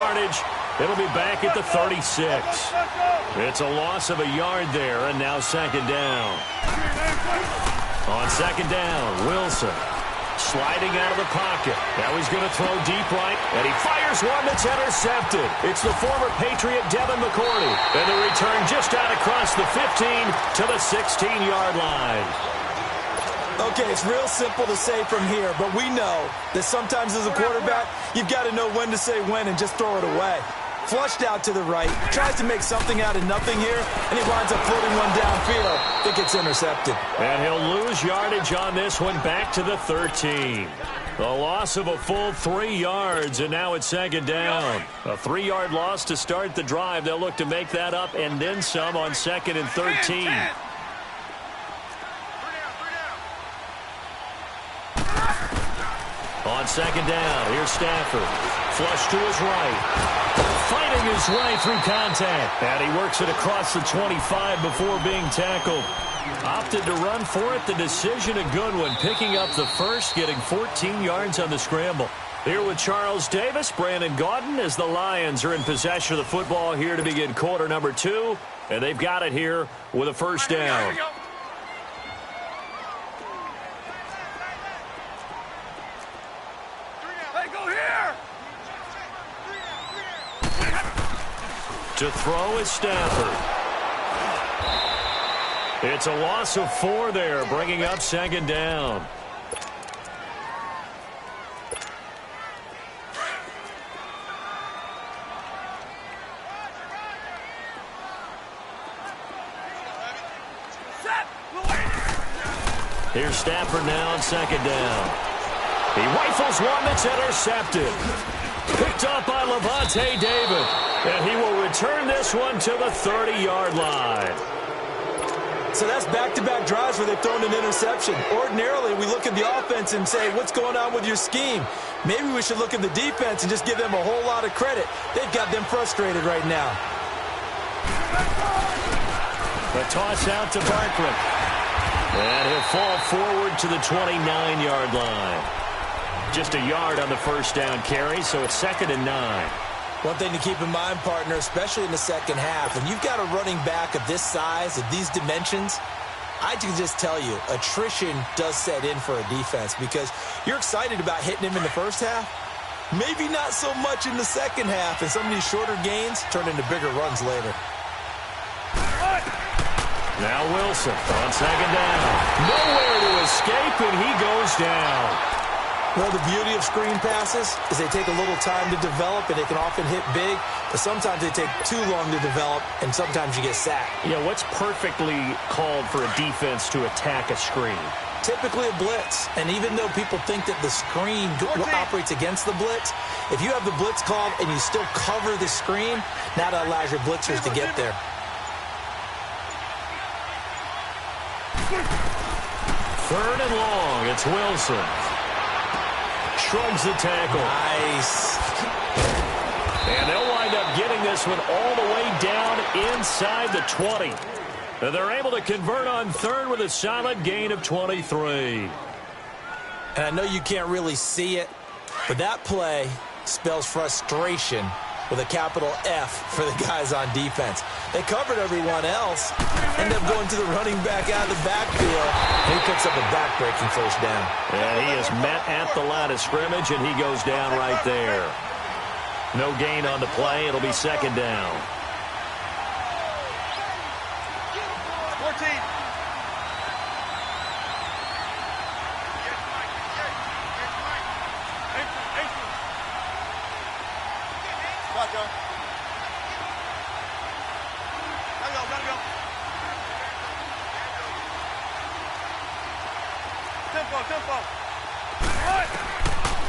Yardage. It'll be back at the 36. It's a loss of a yard there, and now second down. On second down, Wilson sliding out of the pocket. Now he's going to throw deep right, and he fires one that's intercepted. It's the former Patriot Devin McCourty. And the return just out across the 15 to the 16-yard line. Okay, it's real simple to say from here, but we know that sometimes as a quarterback, you've got to know when to say when and just throw it away. Flushed out to the right, tries to make something out of nothing here, and he winds up floating one downfield. I think it's intercepted. And he'll lose yardage on this one, back to the 13. The loss of a full 3 yards, and now it's second down. A 3-yard loss to start the drive. They'll look to make that up and then some on second and 13. On second down, here's Stafford. Flush to his right. Fighting his way through contact. And he works it across the 25 before being tackled. Opted to run for it. The decision a good one. Picking up the first, getting 14 yards on the scramble. Here with Charles Davis, Brandon Gaudin, as the Lions are in possession of the football here to begin quarter number 2. And they've got it here with a first down. To throw is Stafford. It's a loss of 4 there, bringing up second down. Here's Stafford now on second down. He rifles one that's intercepted. Picked up by Levante David. And he will return this one to the 30-yard line. So that's back-to-back drives where they've thrown an interception. Ordinarily, we look at the offense and say, what's going on with your scheme? Maybe we should look at the defense and just give them a whole lot of credit. They've got them frustrated right now. The toss out to Barkley. And he'll fall forward to the 29-yard line. Just a yard on the first down carry, so it's second and 9. One thing to keep in mind, partner, especially in the second half, when you've got a running back of this size, of these dimensions, I can just tell you, attrition does set in for a defense because you're excited about hitting him in the first half. Maybe not so much in the second half, and some of these shorter gains turn into bigger runs later. Now Wilson on second down. Nowhere to escape, and he goes down. Well, the beauty of screen passes is they take a little time to develop, and they can often hit big, but sometimes they take too long to develop, and sometimes you get sacked. Yeah, what's perfectly called for a defense to attack a screen? Typically a blitz, and even though people think that the screen operates against the blitz, if you have the blitz called and you still cover the screen, that allows your blitzers to get there. Third and long, it's Wilson. Shrugs the tackle. Nice. And they'll wind up getting this one all the way down inside the 20. And they're able to convert on third with a solid gain of 23. And I know you can't really see it, but that play spells frustration with a capital F for the guys on defense. They covered everyone else, end up going to the running back out of the backfield, and he picks up a back-breaking first down. And he is met at the line of scrimmage, and he goes down right there. No gain on the play. It'll be second down. 14.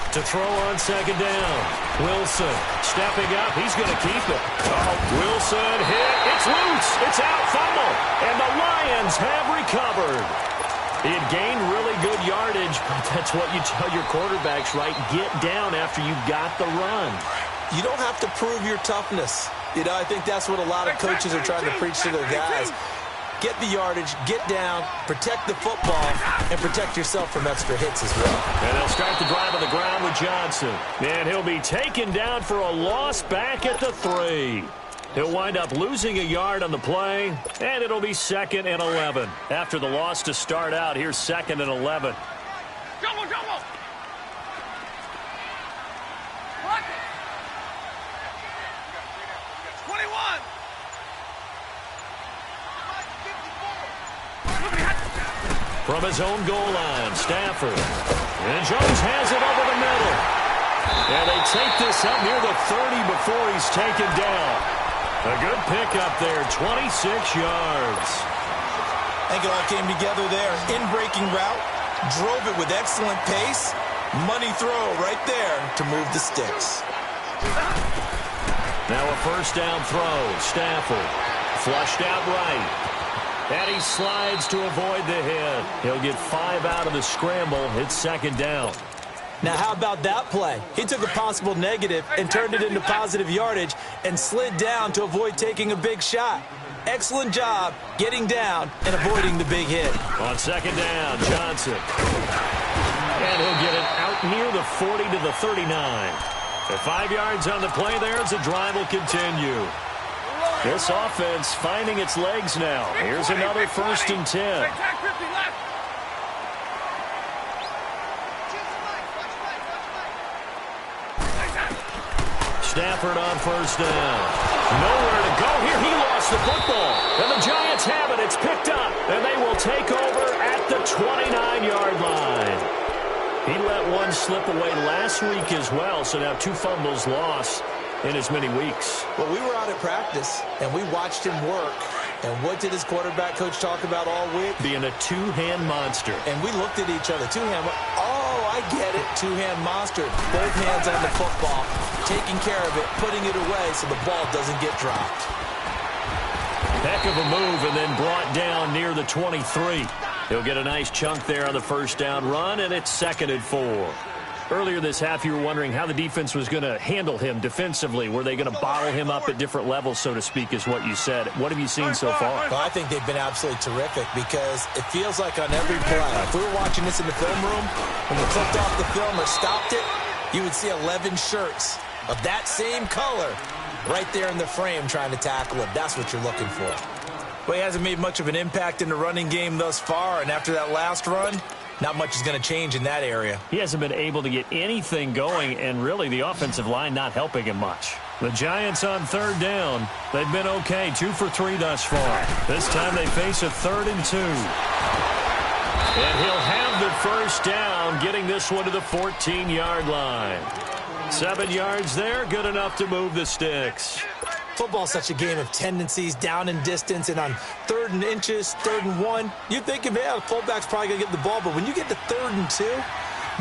To throw on second down. Wilson stepping up. He's going to keep it. Oh, Wilson hit. It's loose. It's out. Fumble. And the Lions have recovered. He had gained really good yardage, but that's what you tell your quarterbacks, right? Get down after you got the run. You don't have to prove your toughness. You know, I think that's what a lot of coaches are trying to preach to their guys. get the yardage, get down, protect the football, and protect yourself from extra hits as well. And they'll start the drive on the ground with Johnson. And he'll be taken down for a loss back at the 3. He'll wind up losing a yard on the play, and it'll be 2nd and 11. After the loss to start out, here's 2nd and 11. Double, double. What? 21. From his own goal line, Stafford. And Jones has it over the middle. And they take this up near the 30 before he's taken down. A good pickup there, 26 yards. I think it all came together there. In-breaking route, drove it with excellent pace. Money throw right there to move the sticks. Now a first down throw. Stafford flushed out right. And he slides to avoid the hit. He'll get 5 out of the scramble. It's 2nd down. Now, how about that play? He took a possible negative and turned it into positive yardage and slid down to avoid taking a big shot. Excellent job getting down and avoiding the big hit. On 2nd down, Johnson. And he'll get it out near the 40 to the 39. At 5 yards on the play there as the drive will continue. This offense finding its legs now. Here's another 1st and 10. Stafford on first down. Nowhere to go here. He lost the football. And the Giants have it. It's picked up. And they will take over at the 29-yard line. He let one slip away last week as well. So now 2 fumbles lost in as many weeks. Well, we were out at practice, and we watched him work. And what did his quarterback coach talk about all week? Being a two-hand monster. And we looked at each other. Two-hand. Oh, I get it. Two-hand monster. Both hands on the football, taking care of it, putting it away so the ball doesn't get dropped. Heck of a move, and then brought down near the 23. He'll get a nice chunk there on the first down run, and it's 2nd and 4. Earlier this half, you were wondering how the defense was going to handle him defensively. Were they going to bottle him up at different levels, so to speak, is what you said. What have you seen so far? Well, I think they've been absolutely terrific because it feels like on every play, if we were watching this in the film room, when we clicked off the film or stopped it, you would see 11 shirts of that same color right there in the frame trying to tackle him. That's what you're looking for. Well, he hasn't made much of an impact in the running game thus far, and after that last run, not much is going to change in that area. He hasn't been able to get anything going, and really the offensive line not helping him much. The Giants on 3rd down. They've been okay, 2 for 3 thus far. This time they face a 3rd and 2. And he'll have the first down, getting this one to the 14-yard line. 7 yards there, good enough to move the sticks. Football's such a game of tendencies, down and distance, and on 3rd and inches, 3rd and 1, you think, yeah, the fullback's probably going to get the ball, but when you get to 3rd and 2,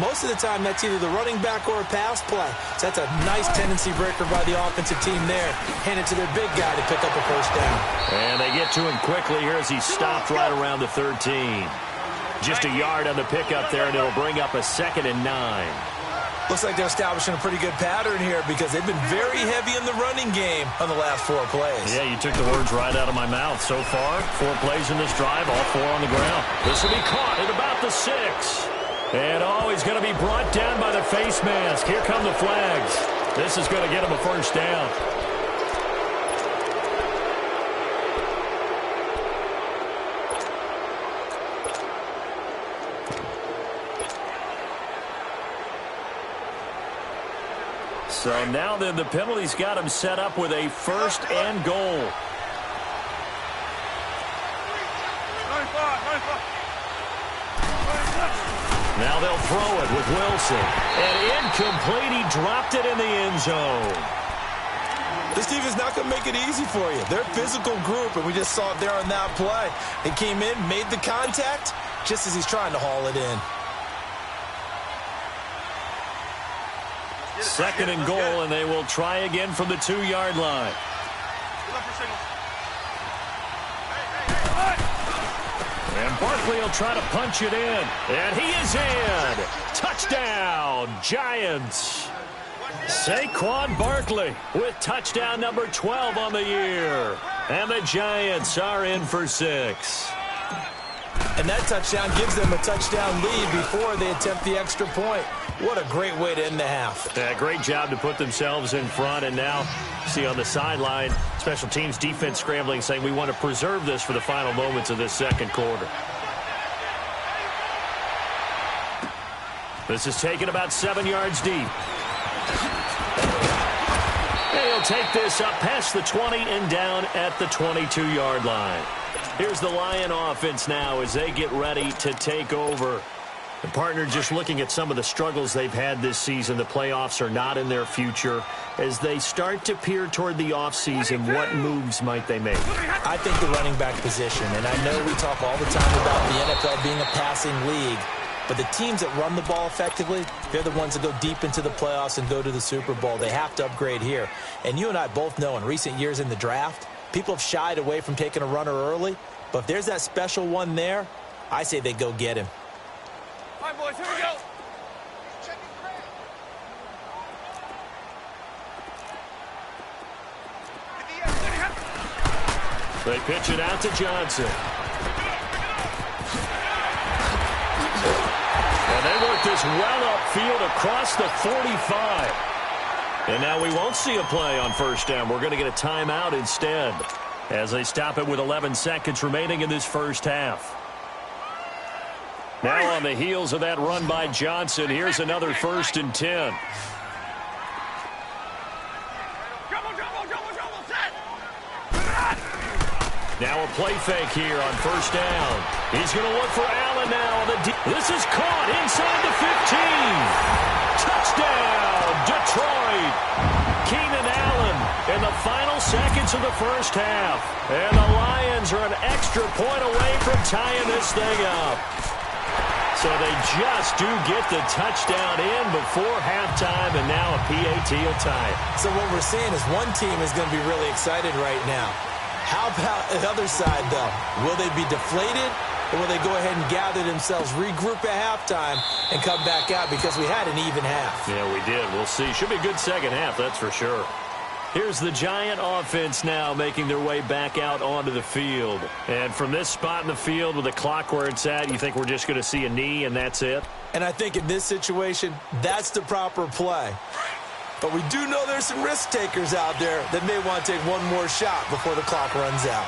most of the time that's either the running back or a pass play. So that's a nice tendency breaker by the offensive team there. Hand it to their big guy to pick up a first down. And they get to him quickly here as he stopped right around the 13. Just a yard on the pickup there, and it'll bring up a 2nd and 9. Looks like they're establishing a pretty good pattern here because they've been very heavy in the running game on the last 4 plays. Yeah, you took the words right out of my mouth. So far, 4 plays in this drive, all 4 on the ground. This will be caught at about the 6. And he's going to be brought down by the face mask. Here come the flags. This is going to get him a first down. So now then the penalty's got him set up with a 1st and goal. Now they'll throw it with Wilson. And incomplete. He dropped it in the end zone. This team is not going to make it easy for you. They're a physical group, and we just saw it there on that play. He came in, made the contact, just as he's trying to haul it in. 2nd and goal, and they will try again from the 2-yard line. And Barkley will try to punch it in. And he is in. Touchdown, Giants. Saquon Barkley with touchdown number 12 on the year. And the Giants are in for 6. And that touchdown gives them a touchdown lead before they attempt the extra point. What a great way to end the half. Yeah, great job to put themselves in front. And now, see on the sideline, special teams defense scrambling, saying we want to preserve this for the final moments of this second quarter. This is taken about 7 yards deep. He'll take this up past the 20 and down at the 22-yard line. Here's the Lion offense now as they get ready to take over. The partner just looking at some of the struggles they've had this season. The playoffs are not in their future. As they start to peer toward the offseason, what moves might they make? I think the running back position, and I know we talk all the time about the NFL being a passing league, but the teams that run the ball effectively, they're the ones that go deep into the playoffs and go to the Super Bowl. They have to upgrade here. And you and I both know in recent years in the draft, people have shied away from taking a runner early. But if there's that special one there, I say they go get him. All right, boys, here we go. They pitch it out to Johnson. And they work this well upfield across the 45. And now we won't see a play on first down. We're going to get a timeout instead as they stop it with 11 seconds remaining in this first half. Now on the heels of that run by Johnson, here's another 1st and 10. Now a play fake here on first down. He's going to look for Allen now. This is caught inside the 15. Touchdown, Detroit. Keenan Allen in the final seconds of the first half. And the Lions are an extra point away from tying this thing up. So they just do get the touchdown in before halftime, and now a PAT will tie it. So what we're seeing is one team is going to be really excited right now. How about the other side, though? Will they be deflated, or will they go ahead and gather themselves, regroup at halftime, and come back out because we had an even half? Yeah, we did. We'll see. Should be a good second half, that's for sure. Here's the Giant offense now making their way back out onto the field. And from this spot in the field with the clock where it's at, you think we're just going to see a knee and that's it? And I think in this situation, that's the proper play. But we do know there's some risk takers out there that may want to take one more shot before the clock runs out.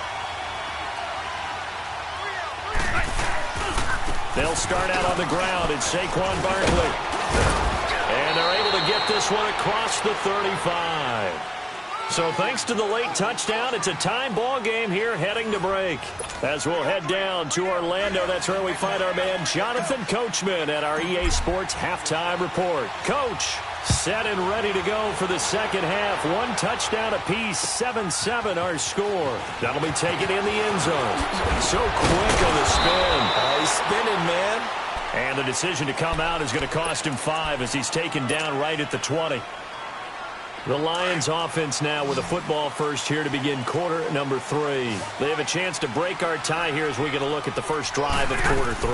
They'll start out on the ground. It's Saquon Barkley. And they're able to get this one across the 35. So thanks to the late touchdown, it's a time ball game here heading to break. As we'll head down to Orlando, that's where we find our man Jonathan Coachman at our EA Sports Halftime Report. Coach, set and ready to go for the second half. One touchdown apiece, 7-7 our score. That'll be taken in the end zone. So quick on the spin. He's spinning, man. And the decision to come out is going to cost him 5 as he's taken down right at the 20. The Lions offense now with a football first here to begin quarter number 3. They have a chance to break our tie here as we get a look at the first drive of quarter 3.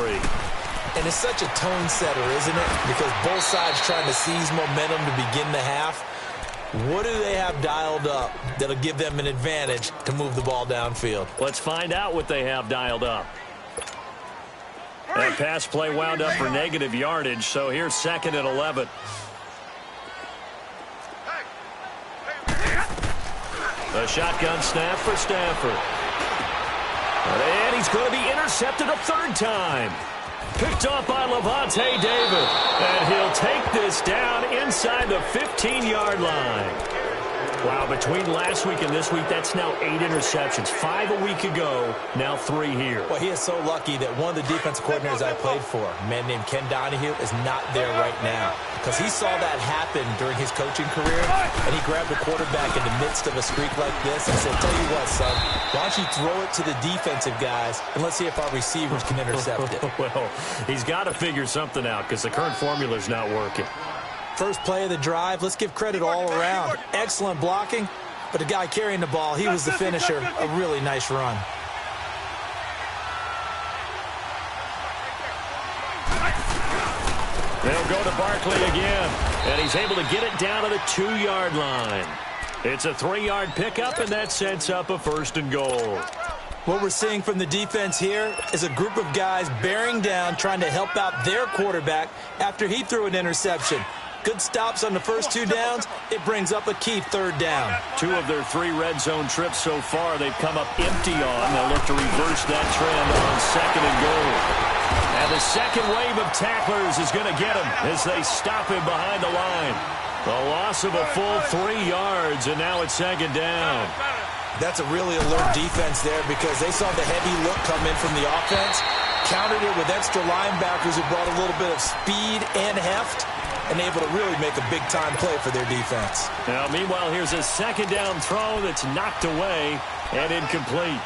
And it's such a tone setter, isn't it? Because both sides trying to seize momentum to begin the half. What do they have dialed up that'll give them an advantage to move the ball downfield? Let's find out what they have dialed up. That pass play wound up for negative yardage, so here's 2nd and 11. A shotgun snap for Stafford. And he's going to be intercepted a 3rd time. Picked off by Levante David. And he'll take this down inside the 15-yard line. Wow, between last week and this week, that's now 8 interceptions. 5 a week ago, now 3 here. Well, he is so lucky that one of the defensive coordinators I played for, a man named Ken Donahue, is not there right now. Because he saw that happen during his coaching career, and he grabbed the quarterback in the midst of a streak like this and said, tell you what, son, why don't you throw it to the defensive guys, and let's see if our receivers can intercept it. Well, he's got to figure something out because the current formula is not working. First play of the drive, let's give credit all around. Excellent blocking, but the guy carrying the ball, he was the finisher. A really nice run. They'll go to Barkley again, and he's able to get it down to the 2-yard line. It's a 3-yard pickup, and that sets up a 1st and goal. What we're seeing from the defense here is a group of guys bearing down, trying to help out their quarterback after he threw an interception. Good stops on the first 2 downs. It brings up a key 3rd down. 2 of their 3 red zone trips so far they've come up empty on. They'll look to reverse that trend on 2nd and goal. And the second wave of tacklers is going to get him as they stop him behind the line. A loss of a full 3 yards, and now it's 2nd down. That's a really alert defense there because they saw the heavy look come in from the offense, countered it with extra linebackers who brought a little bit of speed and heft, and able to really make a big-time play for their defense. Now, meanwhile, here's a 2nd down throw that's knocked away and incomplete.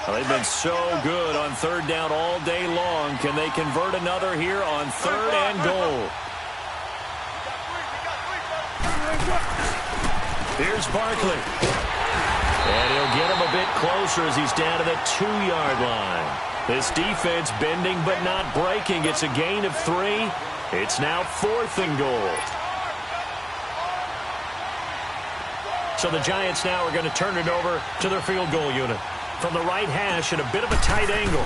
Well, they've been so good on 3rd down all day long. Can they convert another here on 3rd and goal? Here's Barkley. And he'll get him a bit closer as he's down to the 2-yard line. This defense bending but not breaking. It's a gain of 3. It's now 4th and goal. So the Giants now are going to turn it over to their field goal unit. From the right hash at a bit of a tight angle.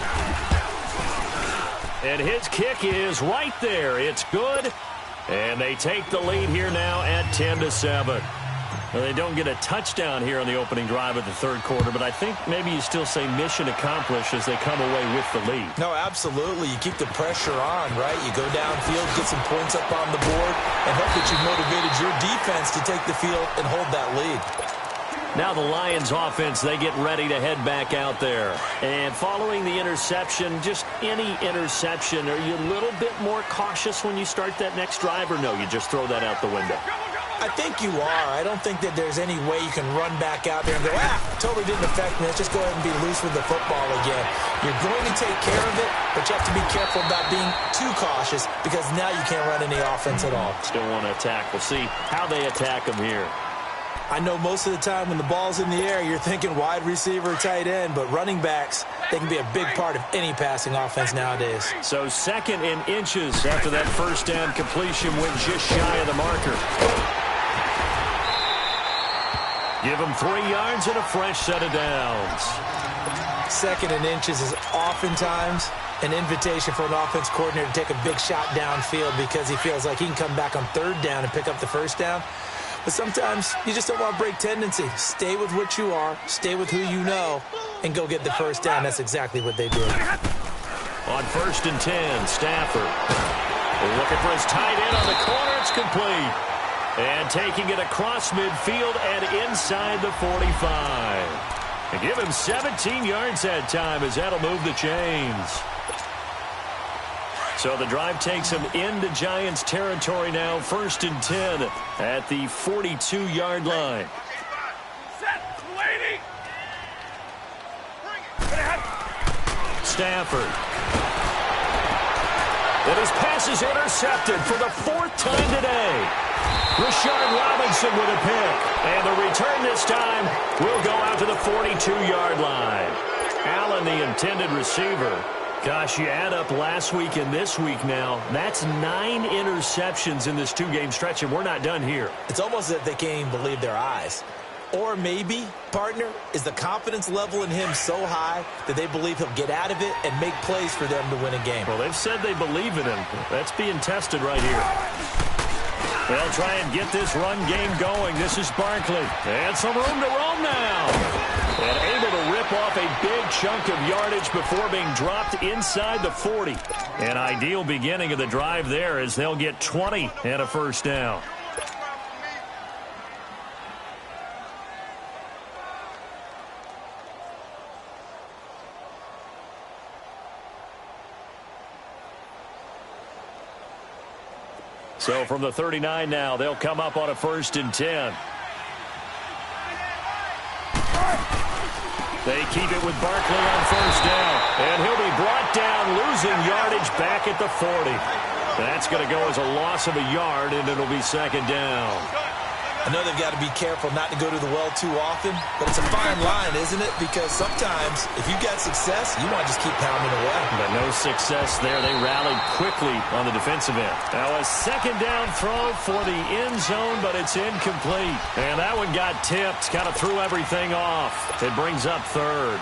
And his kick is right there. It's good. And they take the lead here now at 10-7. Well, they don't get a touchdown here on the opening drive of the 3rd quarter, but I think maybe you still say mission accomplished as they come away with the lead. No, absolutely. You keep the pressure on, right? You go downfield, get some points up on the board, and hope that you've motivated your defense to take the field and hold that lead. Now the Lions offense, they get ready to head back out there. And following the interception, just any interception, are you a little bit more cautious when you start that next drive, or no, you just throw that out the window? I think you are. I don't think that there's any way you can run back out there and go, totally didn't affect me. Let's just go ahead and be loose with the football again. You're going to take care of it, but you have to be careful about being too cautious because now you can't run any offense at all. Still want to attack. We'll see how they attack them here. I know most of the time when the ball's in the air, you're thinking wide receiver, tight end, but running backs, they can be a big part of any passing offense nowadays. So 2nd and inches after that 1st down completion went just shy of the marker. Give them 3 yards and a fresh set of downs. 2nd and inches is oftentimes an invitation for an offense coordinator to take a big shot downfield because he feels like he can come back on 3rd down and pick up the 1st down. But sometimes you just don't want to break tendency. Stay with what you are, stay with who you know, and go get the 1st down. That's exactly what they did. On 1st and 10, Stafford. Looking for his tight end on the corner. It's complete. And taking it across midfield and inside the 45. And give him 17 yards that time as that'll move the chains. So the drive takes him into Giants territory now. 1st and 10 at the 42-yard line. Stafford. And his pass is intercepted for the 4th time today. Rashard Robinson with a pick. And the return this time will go out to the 42-yard line. Allen, the intended receiver. Gosh, you add up last week and this week now, that's 9 interceptions in this 2-game stretch, and we're not done here. It's almost as if they can't even believe their eyes. Or maybe, partner, is the confidence level in him so high that they believe he'll get out of it and make plays for them to win a game. Well, they've said they believe in him. That's being tested right here. They'll try and get this run game going. This is Barkley. And some room to roam now. And able to rip off a big chunk of yardage before being dropped inside the 40. An ideal beginning of the drive there as they'll get 20 and a 1st down. So from the 39 now, they'll come up on a 1st and 10. They keep it with Barkley on 1st down. And he'll be brought down, losing yardage back at the 40. That's going to go as a loss of a yard, and it'll be 2nd down. I know they've got to be careful not to go to the well too often, but it's a fine line, isn't it? Because sometimes if you've got success, you want to just keep pounding away. But no success there. They rallied quickly on the defensive end. Now a second down throw for the end zone, but it's incomplete. And that one got tipped, kind of threw everything off. It brings up third.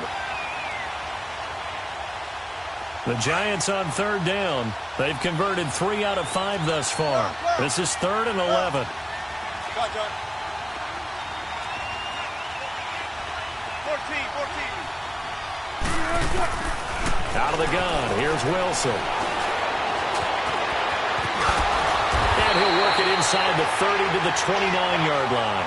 The Giants on third down. They've converted 3 out of 5 thus far. This is 3rd and 11. Out of the gun. Here's Wilson. And he'll work it inside the 30 to the 29-yard line.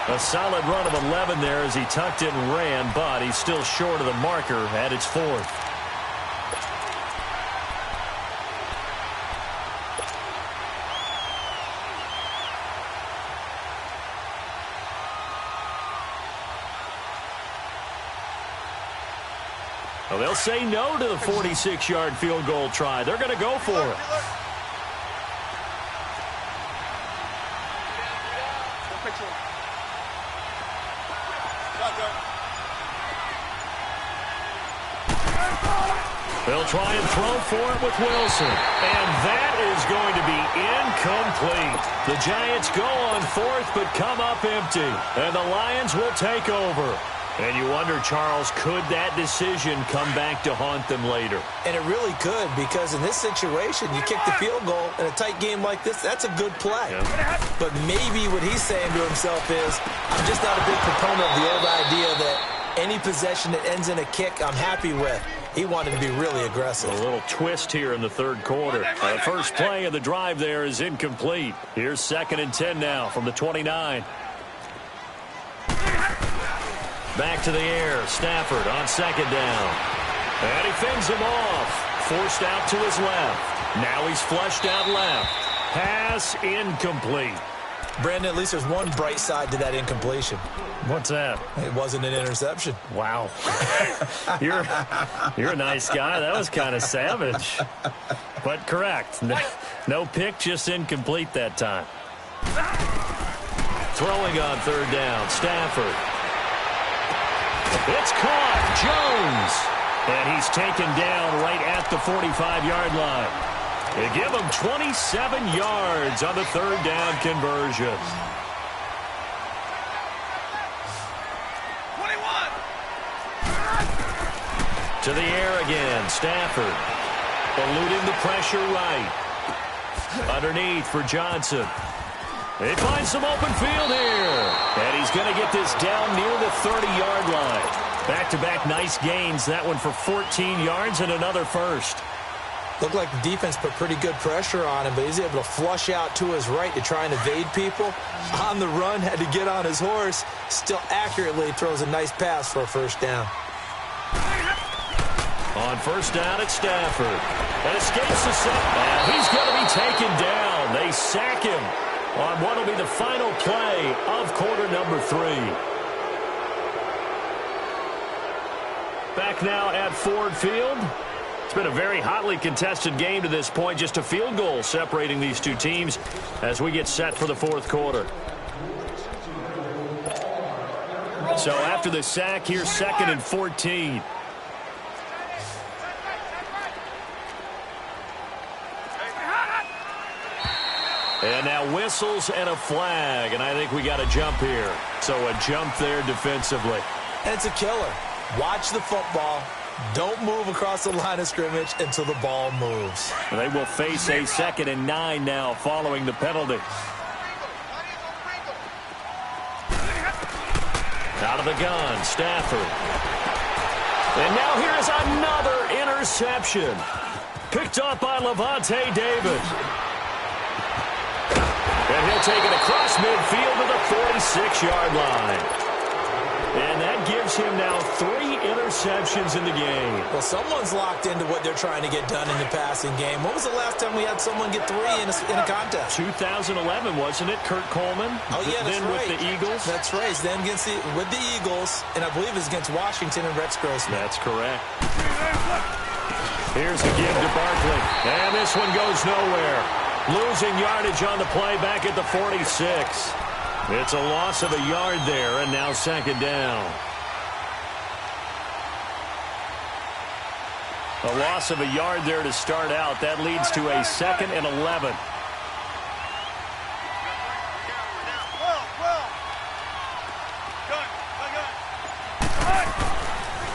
A solid run of 11 there as he tucked it and ran, but he's still short of the marker at its 4th. Well, they'll say no to the 46-yard field goal try. They're going to go for it. They'll try and throw for it with Wilson. And that is going to be incomplete. The Giants go on 4th but come up empty. And the Lions will take over. And you wonder, Charles, could that decision come back to haunt them later? And it really could, because in this situation, you kick the field goal in a tight game like this, that's a good play. Yeah. But maybe what he's saying to himself is, I'm just not a big proponent of the old idea that any possession that ends in a kick I'm happy with. He wanted to be really aggressive. A little twist here in the 3rd quarter. The first play of the drive there is incomplete. Here's 2nd and 10 now from the 29. Back to the air. Stafford on 2nd down. And he fends him off. Forced out to his left. Now he's flushed out left. Pass incomplete. Brandon, at least there's one bright side to that incompletion. What's that? It wasn't an interception. Wow. You're a nice guy. That was kind of savage. But correct. No pick, just incomplete that time. Throwing on 3rd down. Stafford. It's caught. Jones. And he's taken down right at the 45-yard line. They give him 27 yards on the 3rd down conversion. 21. To the air again. Stafford. Eluding the pressure right. Underneath for Johnson. They find some open field here. And he's going to get this down near the 30-yard line. Back-to-back nice gains. That one for 14 yards and another first. Looked like the defense put pretty good pressure on him, but he's able to flush out to his right to try and evade people. On the run, had to get on his horse. Still accurately throws a nice pass for a first down. On 1st down, it's Stafford. And escapes the set. And he's going to be taken down. They sack him on what will be the final play of quarter number 3. Back now at Ford Field. It's been a very hotly contested game to this point. Just a field goal separating these two teams as we get set for the 4th quarter. So after the sack, here's 2nd and 14. And now whistles and a flag, and I think we got a jump here. So a jump there defensively. And it's a killer. Watch the football. Don't move across the line of scrimmage until the ball moves. They will face a 2nd and 9 now following the penalty. Out of the gun, Stafford. And now here is another interception. Picked up by Levante David. And he'll take it across midfield to the 46-yard line. And that gives him now 3 interceptions in the game. Well, someone's locked into what they're trying to get done in the passing game. When was the last time we had someone get 3 in a contest? 2011, wasn't it? Kurt Coleman. Oh, yeah, that's then right. With the Eagles. That's right. Then with the Eagles, and I believe it's against Washington and Rex Grossman. That's correct. Here's the give to Barkley. And this one goes nowhere. Losing yardage on the play back at the 46. It's a loss of a yard there, and now second down. A loss of a yard there to start out. That leads to a 2nd and 11.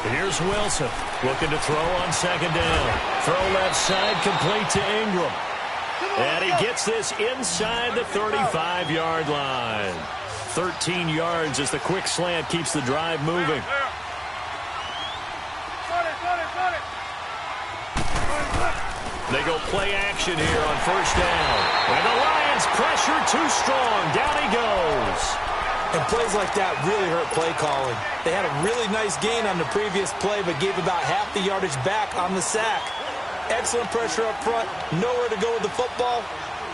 Here's Wilson looking to throw on second down. Throw left side, complete to Ingram. And he gets this inside the 35-yard line. 13 yards as the quick slant keeps the drive moving. They go play action here on first down. And the Lions pressure too strong. Down he goes. And plays like that really hurt play calling. They had a really nice gain on the previous play, but gave about half the yardage back on the sack. Excellent pressure up front. Nowhere to go with the football.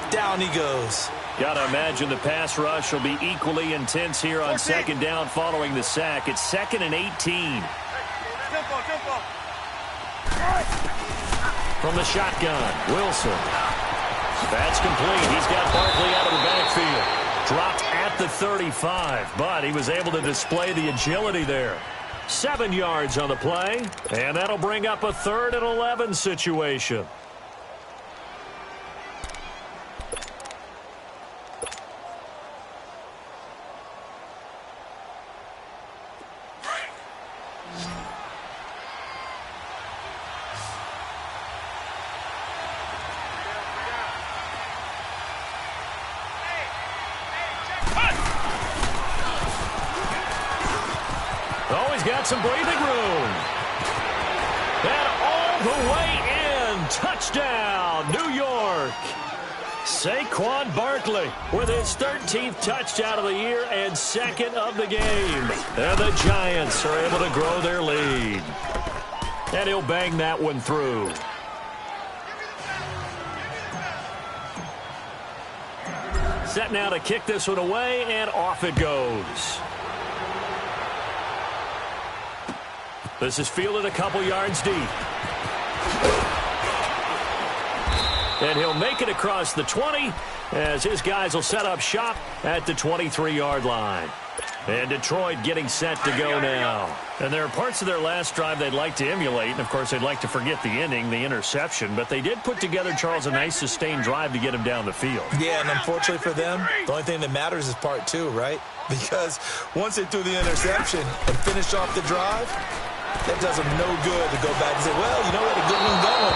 Down he goes. Got to imagine the pass rush will be equally intense here on second down following the sack. It's 2nd and 18. From the shotgun, Wilson. That's complete. He's got Barkley out of the backfield. Dropped at the 35, but he was able to display the agility there. 7 yards on the play, and that'll bring up a 3rd and 11 situation. Got some breathing room. And all the way in. Touchdown, New York. Saquon Barkley with his 13th touchdown of the year and 2nd of the game. And the Giants are able to grow their lead. And he'll bang that one through. Set now to kick this one away, and off it goes. This is fielded a couple yards deep. And he'll make it across the 20 as his guys will set up shop at the 23-yard line. And Detroit getting set to go now. And there are parts of their last drive they'd like to emulate. And, of course, they'd like to forget the ending, the interception. But they did put together, Charles, a nice sustained drive to get him down the field. Yeah, and unfortunately for them, the only thing that matters is part 2, right? Because once they threw the interception and finished off the drive, that does them no good to go back and say, well, you know what, a good one going.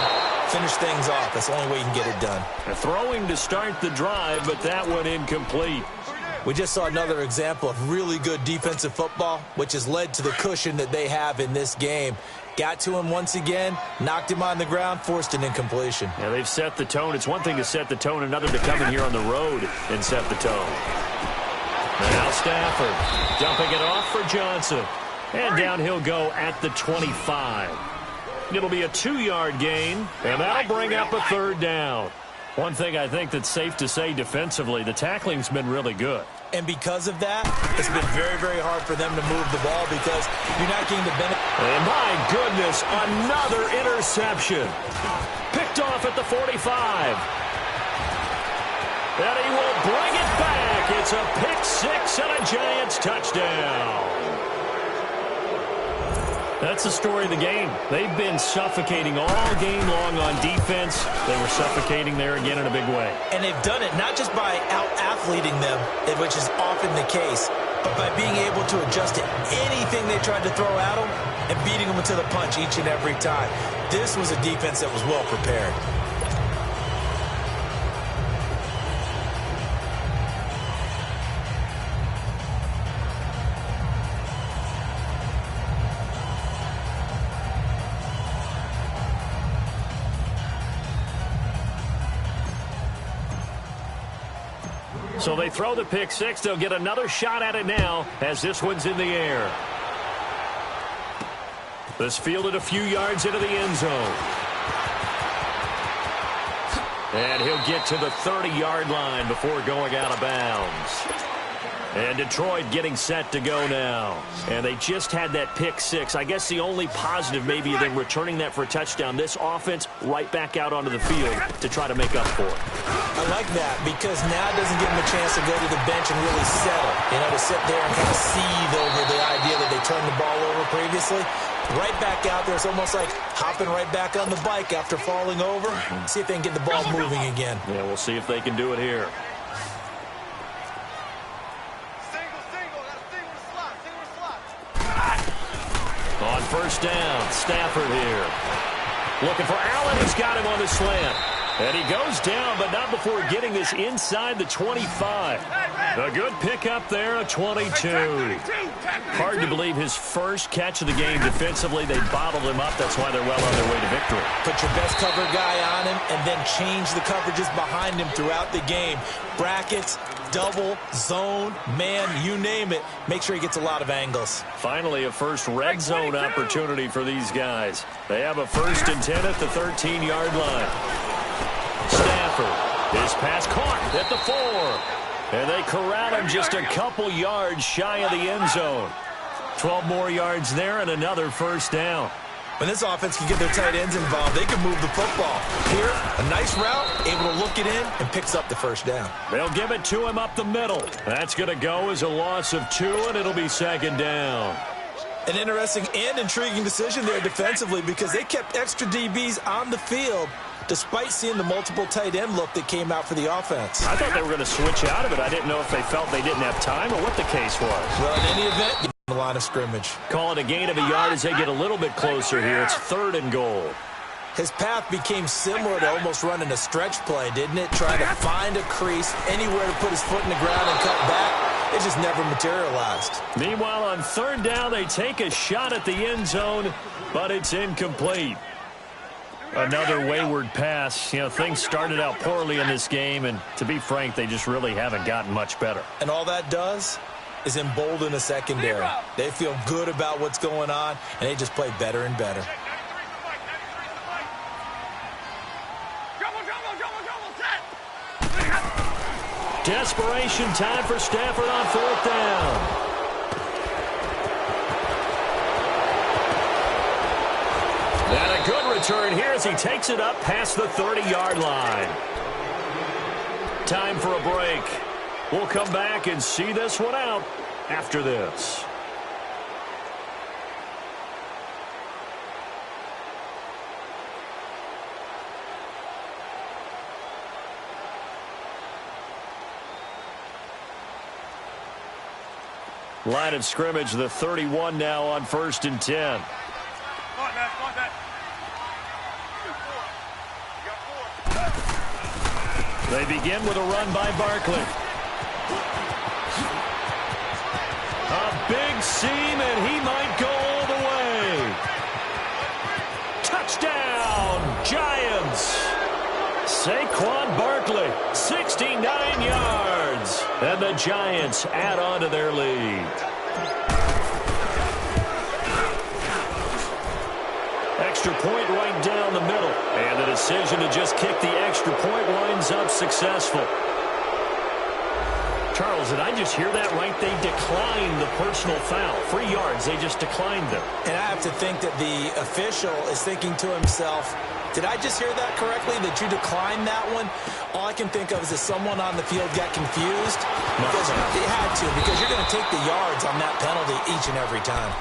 Finish things off. That's the only way you can get it done. Throwing to start the drive, but that one incomplete. We just saw another example of really good defensive football, which has led to the cushion that they have in this game. Got to him once again, knocked him on the ground, forced an incompletion. Yeah, they've set the tone. It's one thing to set the tone, another to come in here on the road and set the tone. Now Stafford dumping it off for Johnson. And down he'll go at the 25. It'll be a 2-yard gain, and that'll bring up a 3rd down. One thing I think that's safe to say defensively, the tackling's been really good. And because of that, it's been very, very hard for them to move the ball because you're not getting the benefit. And my goodness, another interception. Picked off at the 45. And he will bring it back. It's a pick 6 and a Giants touchdown. That's the story of the game. They've been suffocating all game long on defense. They were suffocating there again in a big way. And they've done it not just by out-athleting them, which is often the case, but by being able to adjust to anything they tried to throw at them and beating them to the punch each and every time. This was a defense that was well prepared. So they throw the pick 6. They'll get another shot at it now as this one's in the air. This fielded a few yards into the end zone. And he'll get to the 30-yard line before going out of bounds. And Detroit getting set to go now. And they just had that pick six. I guess the only positive maybe them returning that for a touchdown. This offense right back out onto the field to try to make up for it. I like that because now it doesn't give them a chance to go to the bench and really settle. You know, to sit there and kind of seethe over the idea that they turned the ball over previously. Right back out there. It's almost like hopping right back on the bike after falling over. See if they can get the ball moving again. Yeah, we'll see if they can do it here. On first down, Stafford here. Looking for Allen. He's got him on the slant. And he goes down, but not before getting this inside the 25. A good pickup there, a 22. Hard to believe his first catch of the game defensively. They bottled him up. That's why they're well on their way to victory. Put your best cover guy on him and then change the coverages behind him throughout the game. Brackets, double, zone, man, you name it. Make sure he gets a lot of angles. Finally, a first red zone opportunity for these guys. They have a 1st and 10 at the 13-yard line. Stafford, his pass caught at the 4. And they corral him just a couple yards shy of the end zone. 12 more yards there and another first down. When this offense can get their tight ends involved, they can move the football. Here, a nice route, able to look it in, and picks up the first down. They'll give it to him up the middle. That's going to go as a loss of 2, and it'll be 2nd down. An interesting and intriguing decision there defensively because they kept extra DBs on the field despite seeing the multiple tight end look that came out for the offense. I thought they were going to switch out of it. I didn't know if they felt they didn't have time or what the case was. Well, in any event, the line of scrimmage. Call it a gain of a yard as they get a little bit closer here. It's 3rd and goal. His path became similar to almost running a stretch play, didn't it? Trying to find a crease, anywhere to put his foot in the ground and cut back. It just never materialized. Meanwhile, on 3rd down, they take a shot at the end zone, but it's incomplete. Another wayward pass. You know, things started out poorly in this game, and to be frank, they just really haven't gotten much better. And all that does is embolden the secondary. They feel good about what's going on, and they just play better and better. Desperation time for Stafford on 4th down. And a good return here as he takes it up past the 30-yard line. Time for a break. We'll come back and see this one out after this. Line of scrimmage, the 31 now on 1st and 10. They begin with a run by Barkley. A big seam, and he might go all the way. Touchdown, Giants. Saquon Barkley, 69 yards. And the Giants add on to their lead. Extra point right down the middle. And the decision to just kick the extra point winds up successful. Charles, did I just hear that right? They declined the personal foul. 3 yards, they just declined them. And I have to think that the official is thinking to himself, did I just hear that correctly, that you declined that one? All I can think of is that someone on the field got confused. Because they had to, because you're going to take the yards on that penalty each and every time.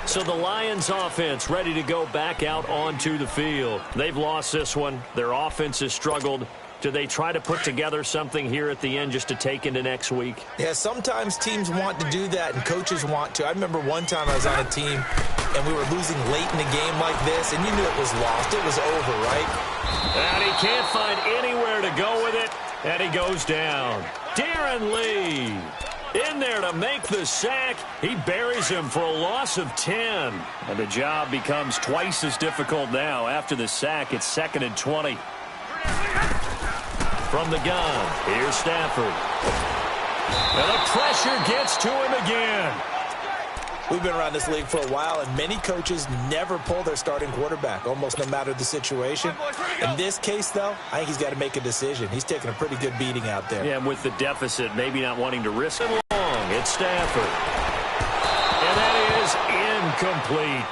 So the Lions offense ready to go back out onto the field. They've lost this one. Their offense has struggled. Do they try to put together something here at the end just to take into next week? Yeah, sometimes teams want to do that and coaches want to. I remember one time I was on a team and we were losing late in a game like this, and you knew it was lost. It was over, right? And he can't find anywhere to go with it, and he goes down. Darren Lee in there to make the sack. He buries him for a loss of 10. And the job becomes twice as difficult now. After the sack, it's 2nd and 20. From the gun, here's Stafford. And the pressure gets to him again. We've been around this league for a while, and many coaches never pull their starting quarterback, almost no matter the situation. In this case, though, I think he's got to make a decision. He's taking a pretty good beating out there. Yeah, and with the deficit, maybe not wanting to risk it long. It's Stafford. And that is incomplete.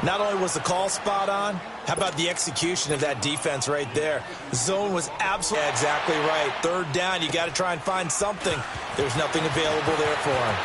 Not only was the call spot on, how about the execution of that defense right there? The zone was absolutely exactly right. Third down, you got to try and find something. There's nothing available there for him.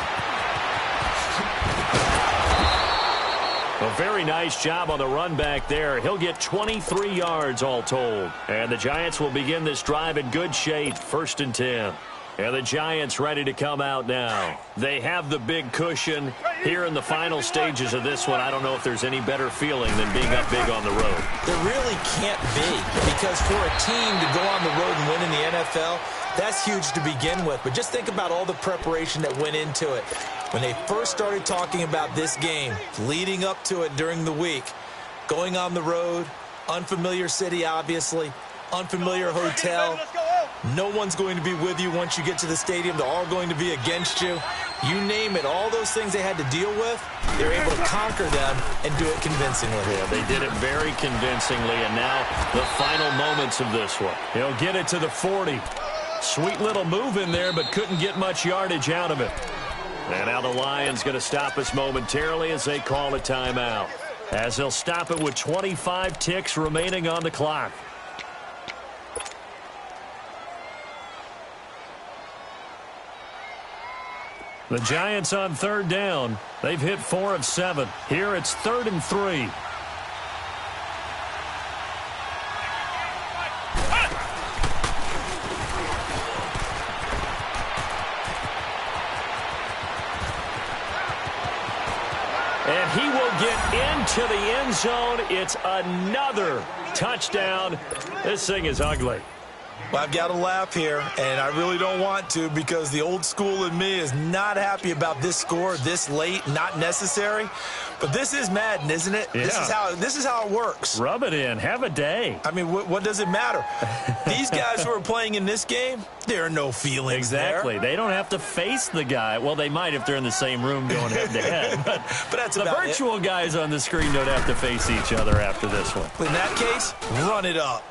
A very nice job on the run back there. He'll get 23 yards all told. And the Giants will begin this drive in good shape, 1st and 10. And the Giants ready to come out now. They have the big cushion. Here in the final stages of this one, I don't know if there's any better feeling than being up big on the road. There really can't be, because for a team to go on the road and win in the NFL, that's huge to begin with. But just think about all the preparation that went into it. When they first started talking about this game, leading up to it during the week, going on the road, unfamiliar city, obviously, unfamiliar hotel. No one's going to be with you once you get to the stadium. They're all going to be against you. You name it, all those things they had to deal with, they're able to conquer them and do it convincingly. Yeah, they did it very convincingly, and now the final moments of this one. He'll get it to the 40. Sweet little move in there, but couldn't get much yardage out of it. And now the Lions going to stop us momentarily as they call a timeout, as they'll stop it with 25 ticks remaining on the clock. The Giants on 3rd down. They've hit 4 of 7. Here it's 3rd and 3. And he will get into the end zone. It's another touchdown. This thing is ugly. Well, I've got to laugh here, and I really don't want to, because the old school in me is not happy about this score this late, not necessary. But this is Madden, isn't it? Yeah. This is how it works. Rub it in. Have a day. I mean, what does it matter? These guys who are playing in this game, there are no feelings exactly. there. They don't have to face the guy. Well, they might if they're in the same room going head-to-head. But that's the virtual guys on the screen don't have to face each other after this one. In that case, run it up.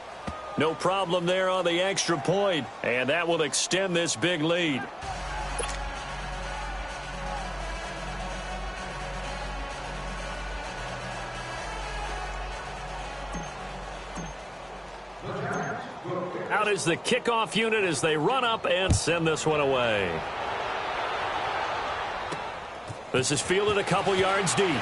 No problem there on the extra point, and that will extend this big lead. Out is the kickoff unit as they run up and send this one away. This is fielded a couple yards deep.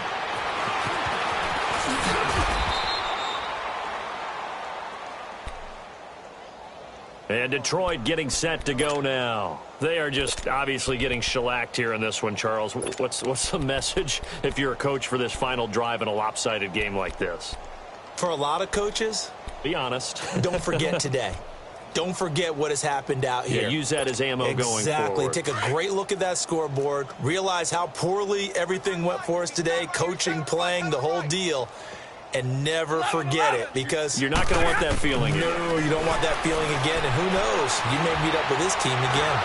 And Detroit getting set to go now. They are just obviously getting shellacked here in this one, Charles. What's the message if you're a coach for this final drive in a lopsided game like this? For a lot of coaches, be honest. Don't forget today. Don't forget what has happened out here. Yeah, use that as ammo going forward. Exactly. Take a great look at that scoreboard. Realize how poorly everything went for us today. Coaching, playing, the whole deal. And never forget it, because you're not going to want that feeling. No, you don't want that feeling again. And who knows? You may meet up with this team again.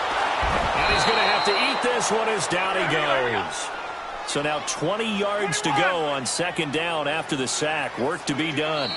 And he's going to have to eat this one as down he goes. So now 20 yards to go on 2nd down after the sack. Work to be done.